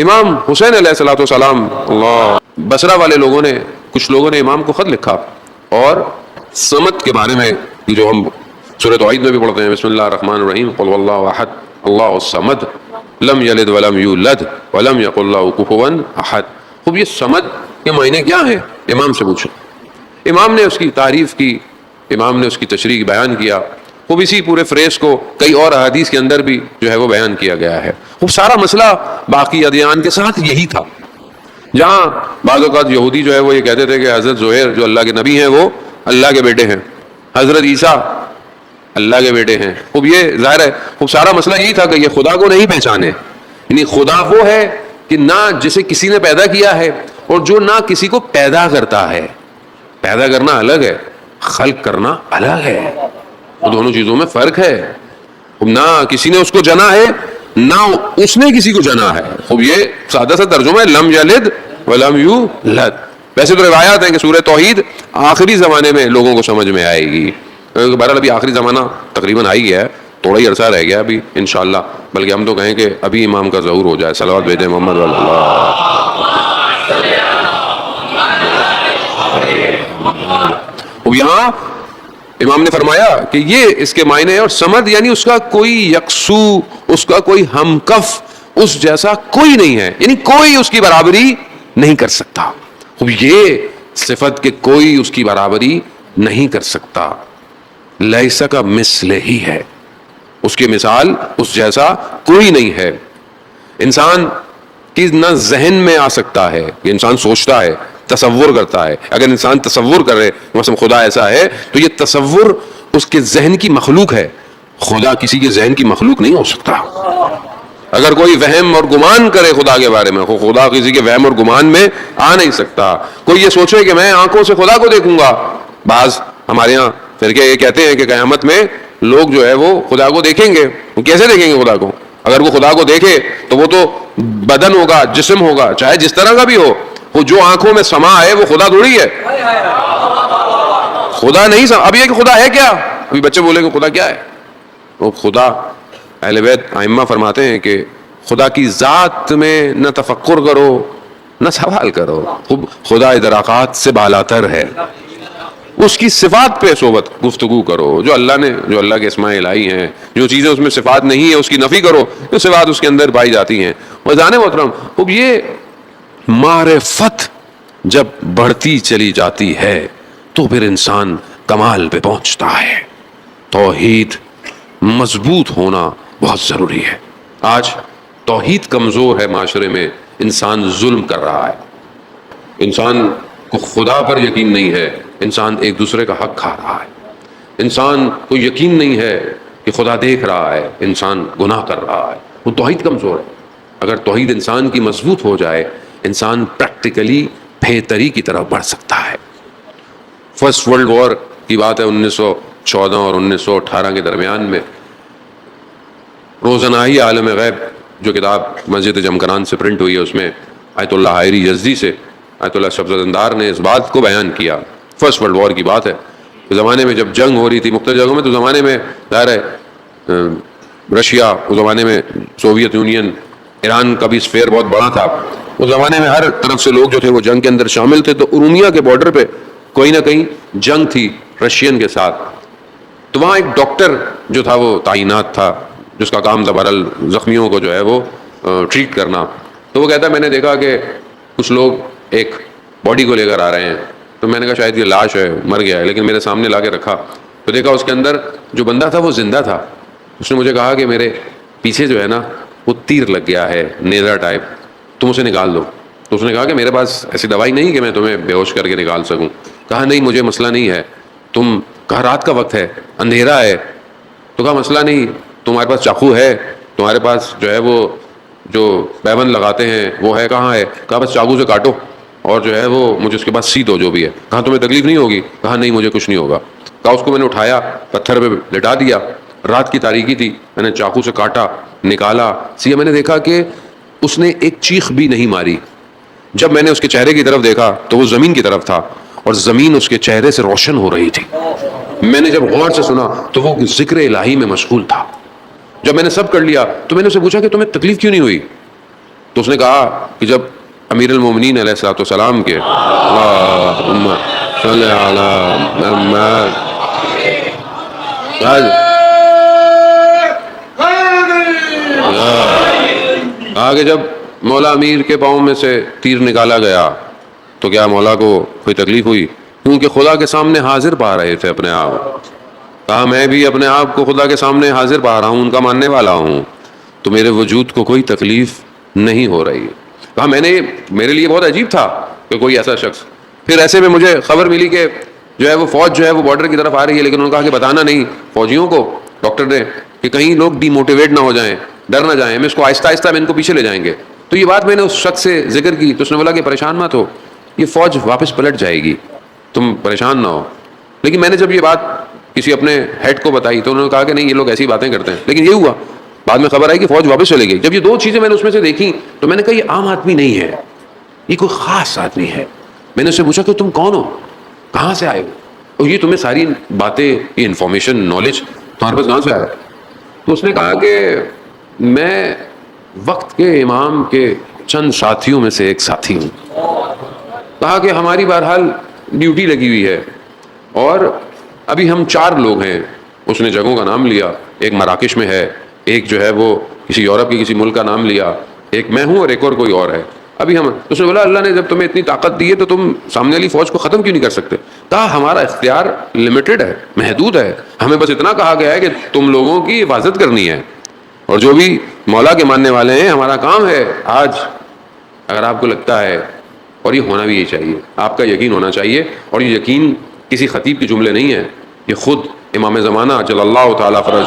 امام حسین علیہ الصلوۃ والسلام، اللہ، بصرہ والے لوگوں نے، کچھ لوگوں نے امام کو خط لکھا اور صمد کے بارے میں، جو ہم سورۃ توحید میں بھی پڑھتے ہیں، بسم اللہ الرحمن الرحیم، قل هو اللہ احد اللہ الصمد لم یلد ولم یولد ولم یکن له کفوا احد. خوب یہ صمد کے معنی کیا ہے؟ امام سے پوچھو. امام نے اس کی تعریف کی، امام نے اس کی تشریح بیان کیا. خوب اسی پورے فریز کو کئی اور احادیث کے اندر بھی جو ہے وہ بیان کیا گیا ہے. خوب سارا مسئلہ باقی ادیان کے ساتھ یہی تھا. جہاں بعض اوقات یہودی جو ہے وہ یہ کہتے تھے کہ حضرت زہیر جو اللہ کے نبی ہیں وہ اللہ کے بیٹے ہیں، حضرت عیسیٰ اللہ کے بیٹے ہیں. خوب یہ ظاہر ہے خوب سارا مسئلہ یہی تھا کہ یہ خدا کو نہیں پہچانے. یعنی خدا وہ ہے کہ نہ جسے کسی نے پیدا کیا ہے اور جو نہ کسی کو پیدا کرتا ہے. پیدا کرنا الگ ہے، خلق کرنا الگ ہے، وہ دونوں چیزوں میں فرق ہے. نہ کسی نے اس کو جنا ہے نہ اس نے کسی کو جنا ہے. خوب یہ سادہ سا ترجمہ ہے، لم یلد ولم یولد. ویسے تو روایات ہیں کہ سورہ توحید آخری زمانے میں لوگوں کو سمجھ میں آئے گی. بہرحال ابھی آخری زمانہ تقریباً آ ہی گیا ہے، تھوڑا ہی عرصہ رہ گیا ابھی انشاءاللہ. بلکہ ہم تو کہیں کہ ابھی امام کا ظہور ہو جائے. صلوات بھیجیں محمد اللہ. یہاں امام نے فرمایا کہ یہ اس کے معنی ہے، اور سمد یعنی اس کا کوئی یکسو، اس کا کوئی ہمکف، اس جیسا کوئی نہیں ہے، یعنی کوئی اس کی برابری نہیں کر سکتا. یہ صفت کہ کوئی اس کی برابری نہیں کر سکتا. لیس کا مثل ہی ہے، اس کی مثال اس جیسا کوئی نہیں ہے. انسان کی نہ ذہن میں آ سکتا ہے کہ انسان سوچتا ہے، تصور کرتا ہے. اگر انسان تصور کرے مثلا خدا ایسا ہے تو یہ تصور اس کے ذہن کی مخلوق ہے. خدا کسی کے ذہن کی مخلوق نہیں ہو سکتا. اگر کوئی وہم اور گمان کرے خدا کے بارے میں، خدا کسی کے وہم اور گمان میں آ نہیں سکتا. کوئی یہ سوچے کہ میں آنکھوں سے خدا کو دیکھوں گا. بعض ہمارے یہاں فرقے یہ کہتے ہیں کہ قیامت میں لوگ جو ہے وہ خدا کو دیکھیں گے. وہ کیسے دیکھیں گے خدا کو؟ اگر وہ خدا کو دیکھے تو وہ تو بدن ہوگا، جسم ہوگا، چاہے جس طرح کا بھی ہو. وہ جو آنکھوں میں سما ہے وہ خدا تھوڑی ہے. خدا نہیں سما. اب یہ کہ خدا ہے کیا؟ ابھی بچے بولیں گے خدا کیا ہے؟ وہ خدا، اہل بیت ائمہ فرماتے ہیں کہ خدا کی ذات میں نہ تفکر کرو نہ سوال کرو. خدا ادراکات سے بالاتر ہے. اس کی صفات پہ صحبت گفتگو کرو. جو اللہ نے، جو اللہ کے اسماء الہی ہیں، جو چیزیں اس میں صفات نہیں ہیں اس کی نفی کرو، جو صفات اس کے اندر پائی جاتی ہیں. وزان محترم، اب یہ معرفت جب بڑھتی چلی جاتی ہے تو پھر انسان کمال پہ پہنچتا ہے. توحید مضبوط ہونا بہت ضروری ہے. آج توحید کمزور ہے معاشرے میں، انسان ظلم کر رہا ہے، انسان کو خدا پر یقین نہیں ہے، انسان ایک دوسرے کا حق کھا رہا ہے، انسان کو یقین نہیں ہے کہ خدا دیکھ رہا ہے، انسان گناہ کر رہا ہے. وہ توحید کمزور ہے. اگر توحید انسان کی مضبوط ہو جائے، انسان پریکٹیکلی بہتری کی طرف بڑھ سکتا ہے. فرسٹ ورلڈ وار کی بات ہے 1914 اور 1918 کے درمیان میں. روزنائی عالم غیب جو کتاب مسجد جمکران سے پرنٹ ہوئی ہے، اس میں آیت اللہ حائری یزدی سے آیت اللہ شبزندار نے اس بات کو بیان کیا. فرسٹ ورلڈ وار کی بات ہے. اس زمانے میں جب جنگ ہو رہی تھی مختلف جگہوں میں، تو زمانے میں ظاہر ہے رشیا، اس زمانے میں سوویت یونین، ایران کا بھی اسفیئر بہت بڑا تھا. اس زمانے میں ہر طرف سے لوگ جو تھے وہ جنگ کے اندر شامل تھے. تو ارومیہ کے بارڈر پہ کوئی نہ کہیں جنگ تھی رشین کے ساتھ. تو وہاں ایک ڈاکٹر جو تھا وہ تعینات تھا، جس کا کام تھا بہرحال زخمیوں کو جو ہے وہ ٹریٹ کرنا. تو وہ کہتا ہے میں نے دیکھا کہ کچھ لوگ ایک باڈی کو لے کر آ رہے ہیں. تو میں نے کہا شاید یہ لاش ہے، مر گیا ہے. لیکن میرے سامنے لا کے رکھا تو دیکھا اس کے اندر جو بندہ تھا وہ زندہ تھا. اس نے مجھے کہا کہ میرے پیچھے جو ہے نا وہ تیر لگ گیا ہے، نیزا ٹائپ، تم اسے نکال دو. تو اس نے کہا کہ میرے پاس ایسی دوائی نہیں کہ میں تمہیں بے ہوش کر کے نکال سکوں. کہا نہیں مجھے مسئلہ نہیں ہے. تم کہا رات کا وقت ہے، اندھیرا ہے. تو کہا مسئلہ نہیں، تمہارے پاس چاقو ہے، تمہارے پاس جو ہے وہ جو پیون لگاتے ہیں وہ ہے، کہاں ہے؟ کہا بس چاقو سے کاٹو اور جو ہے وہ مجھے اس کے بعد سی دو جو بھی ہے. کہا تمہیں تکلیف نہیں ہوگی؟ کہا نہیں مجھے کچھ نہیں ہوگا. کہا اس کو میں نے اٹھایا، پتھر پہ لٹا دیا. رات کی تاریکی تھی، میں نے چاقو سے کاٹا، نکالا، سیا. میں نے دیکھا کہ اس نے ایک چیخ بھی نہیں ماری. جب میں نے اس کے چہرے کی طرف دیکھا تو وہ زمین کی طرف تھا اور زمین اس کے چہرے سے روشن ہو رہی تھی. میں نے جب غور سے سنا تو وہ ذکر الہی میں مشغول تھا. جب میں نے سب کر لیا تو میں نے اسے پوچھا کہ تمہیں تکلیف کیوں نہیں ہوئی؟ تو اس نے کہا کہ جب امیر المومنین علیہ الصلوۃ والسلام کے اللہم صلی علی محمد کہا کہ جب مولا امیر کے پاؤں میں سے تیر نکالا گیا تو کیا مولا کو کوئی تکلیف ہوئی؟ کیونکہ خدا کے سامنے حاضر پا رہے تھے اپنے آپ. کہا میں بھی اپنے آپ کو خدا کے سامنے حاضر پا رہا ہوں، ان کا ماننے والا ہوں، تو میرے وجود کو کوئی تکلیف نہیں ہو رہی. کہا میرے لیے بہت عجیب تھا کہ کوئی ایسا شخص. پھر ایسے میں مجھے خبر ملی کہ جو ہے وہ فوج جو ہے وہ بارڈر کی طرف آ رہی ہے، لیکن انہوں نے کہا کہ بتانا نہیں فوجیوں کو، ڈاکٹر نے، کہ کہیں لوگ ڈی موٹیویٹ نہ ہو جائیں، ڈر نہ جائیں، ہم اس کو آہستہ آہستہ ان کو پیچھے لے جائیں گے. تو یہ بات میں نے اس شخص سے ذکر کی تو اس نے بولا کہ پریشان مت ہو، یہ فوج واپس پلٹ جائے گی، تم پریشان نہ ہو. لیکن میں نے جب یہ بات کسی اپنے ہیڈ کو بتائی تو انہوں نے کہا کہ نہیں یہ لوگ ایسی باتیں کرتے ہیں. لیکن یہ ہوا بعد میں خبر آئی کہ فوج واپس چلے گئی. جب یہ دو چیزیں میں نے اس میں سے دیکھی تو میں نے کہا یہ عام آدمی نہیں ہے، یہ کوئی خاص آدمی ہے. میں نے اس سے پوچھا کہ تم کون ہو، کہاں سے آئے ہو، اور یہ تمہیں ساری باتیں، یہ انفارمیشن، نالج تمہارے پاس کہاں سے آیا؟ تو اس نے کہا کہ میں وقت کے امام کے چند ساتھیوں میں سے ایک ساتھی ہوں. کہا کہ ہماری بہرحال ڈیوٹی لگی ہوئی ہے اور ابھی ہم 4 لوگ ہیں. اس نے جگہوں کا نام لیا، ایک مراکش میں ہے، ایک جو ہے وہ کسی یورپ کے کسی ملک کا نام لیا، ایک میں ہوں اور ایک اور کوئی اور ہے. ابھی ہم، اس نے بولا اللہ نے جب تمہیں اتنی طاقت دی ہے تو تم سامنے والی فوج کو ختم کیوں نہیں کر سکتے؟ کہا ہمارا اختیار لمیٹڈ ہے، محدود ہے، ہمیں بس اتنا کہا گیا ہے کہ تم لوگوں کی حفاظت کرنی ہے، اور جو بھی مولا کے ماننے والے ہیں ہمارا کام ہے. آج اگر آپ کو لگتا ہے، اور یہ ہونا بھی یہ چاہیے، آپ کا یقین ہونا چاہیے، اور یہ یقین کسی خطیب کے جملے نہیں ہیں، یہ خود امام زمانہ جل اللہ تعالیٰ فرج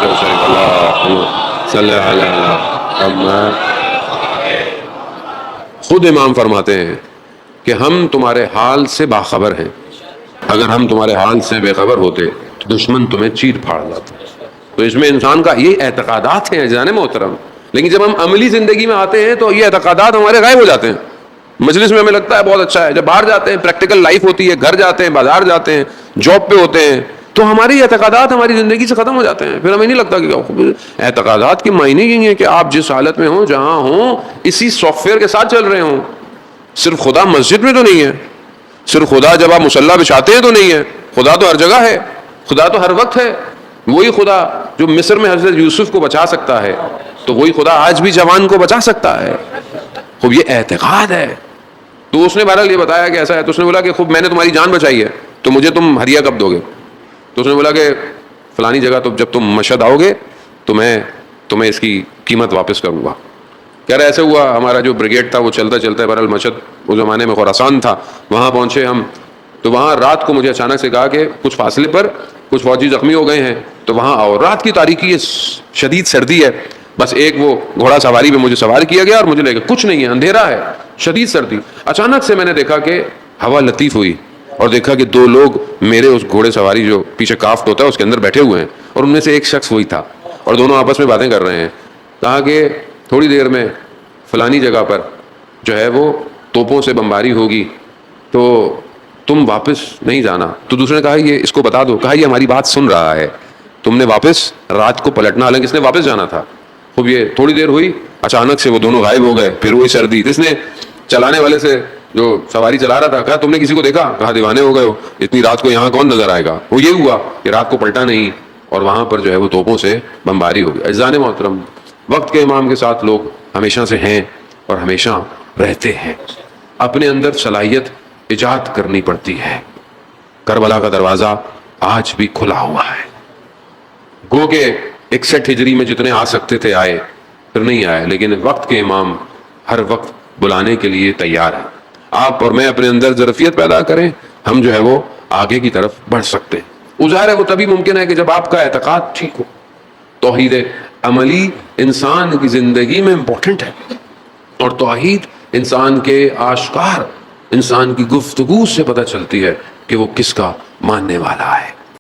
صلی اللہ خود امام فرماتے ہیں کہ ہم تمہارے حال سے باخبر ہیں، اگر ہم تمہارے حال سے بے خبر ہوتے تو دشمن تمہیں چیر پھاڑ لاتا. تو اس میں انسان کا یہ اعتقادات ہیں جان محترم، لیکن جب ہم عملی زندگی میں آتے ہیں تو یہ اعتقادات ہمارے غائب ہو جاتے ہیں. مجلس میں ہمیں لگتا ہے بہت اچھا ہے، جب باہر جاتے ہیں پریکٹیکل لائف ہوتی ہے، گھر جاتے ہیں، بازار جاتے ہیں، جاب پہ ہوتے ہیں، تو ہماری اعتقادات ہماری زندگی سے ختم ہو جاتے ہیں. پھر ہمیں نہیں لگتا کہ اعتقادات کے معنی یہ ہیں کہ آپ جس حالت میں ہوں، جہاں ہوں، اسی سافٹ ویئر کے ساتھ چل رہے ہوں. صرف خدا مسجد میں تو نہیں ہے، صرف خدا جب آپ مصلی بچھاتے ہیں تو نہیں ہے، خدا تو ہر جگہ ہے، خدا تو ہر وقت ہے. وہی خدا جو مصر میں حضرت یوسف کو بچا سکتا ہے تو وہی خدا آج بھی جوان کو بچا سکتا ہے. خوب یہ اعتقاد ہے. تو اس نے بہرحال یہ بتایا کہ ایسا ہے. تو اس نے بولا کہ خوب میں نے تمہاری جان بچائی ہے تو مجھے تم ہدیہ کب دو گے؟ تو اس نے بولا کہ فلانی جگہ تو جب تم مشہد آؤ گے تو میں تمہیں اس کی قیمت واپس کروں گا. کہہ رہا ایسے ہوا، ہمارا جو بریگیڈ تھا وہ چلتا چلتا ہے بہرحال مشہد اس زمانے میں خراسان تھا، وہاں پہنچے ہم. تو وہاں رات کو مجھے اچانک سے کہا کہ کچھ فاصلے پر کچھ فوجی زخمی ہو گئے ہیں تو وہاں آؤ. رات کی تاریکی ہے، شدید سردی ہے، بس ایک وہ گھوڑا سواری پہ مجھے سوار کیا گیا اور مجھے لے گیا. کچھ نہیں ہے، اندھیرا ہے، شدید سردی. اچانک سے میں نے دیکھا کہ ہوا لطیف ہوئی اور دیکھا کہ 2 لوگ میرے اس گھوڑے سواری جو پیچھے کافٹ ہوتا ہے اس کے اندر بیٹھے ہوئے ہیں، اور ان میں سے ایک شخص وہی تھا اور دونوں آپس میں باتیں کر رہے ہیں. کہا کہ تھوڑی دیر میں فلانی جگہ پر جو ہے وہ توپوں سے بمباری ہوگی تو تم واپس نہیں جانا. تو دوسرے نے کہا یہ اس کو بتا دو. کہا یہ ہماری بات سن رہا ہے، تم نے واپس رات کو پلٹنا، حالانکہ اس نے واپس جانا تھا. خوب یہ تھوڑی دیر ہوئی، اچانک سے وہ دونوں غائب ہو گئے. پھر وہی سردی. اس نے چلانے والے سے جو سواری چلا رہا تھا کہا تم نے کسی کو دیکھا؟ کہا دیوانے ہو گئے ہو، اتنی رات کو یہاں کون نظر آئے گا. وہ یہ ہوا کہ رات کو پلٹا نہیں اور وہاں پر جو ہے وہ توپوں سے بمباری ہو گئی. عزیزان محترم، وقت کے امام کے ساتھ لوگ ہمیشہ سے ہیں اور ہمیشہ رہتے ہیں. اپنے اندر صلاحیت ایجاد کرنی پڑتی ہے. کربلا کا دروازہ آج بھی کھلا ہوا ہے. گو کہ 61 ہجری میں جتنے آ سکتے تھے آئے، پھر نہیں آئے، لیکن وقت کے امام ہر وقت بلانے کے لیے تیار ہیں. آپ اور میں اپنے اندر ظرفیت پیدا کریں، ہم جو ہے وہ آگے کی طرف بڑھ سکتے ہیں. ظاہر ہے وہ تبھی ممکن ہے کہ جب آپ کا اعتقاد ٹھیک ہو. توحید عملی انسان کی زندگی میں امپورٹنٹ ہے، اور توحید انسان کے آشکار، انسان کی گفتگو سے پتہ چلتی ہے کہ وہ کس کا ماننے والا ہے.